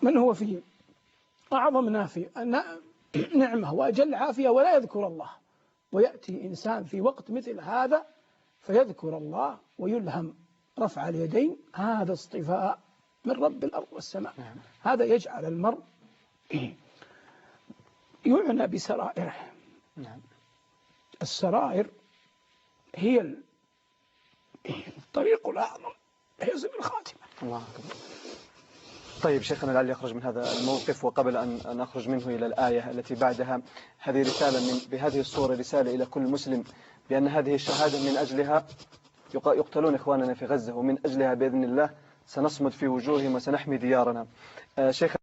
من هو في أعظم نعمة وأجل عافية ولا يذكر الله، ويأتي إنسان في وقت مثل هذا فيذكر الله ويلهم رفع اليدين. هذا اصطفاء من رب الأرض والسماء. هذا يجعل المرء يعنى بسرائره. السرائر هي الطريق الأعظم لحسن الخاتمة. الله أكبر. طيب شيخنا، لعلي أخرج من هذا الموقف، وقبل أن أخرج منه إلى الآية التي بعدها، هذه رسالة بهذه الصورة، رسالة إلى كل مسلم بأن هذه الشهادة من أجلها يقتلون إخواننا في غزة، ومن أجلها بإذن الله سنصمد في وجوههم وسنحمي ديارنا. شيخ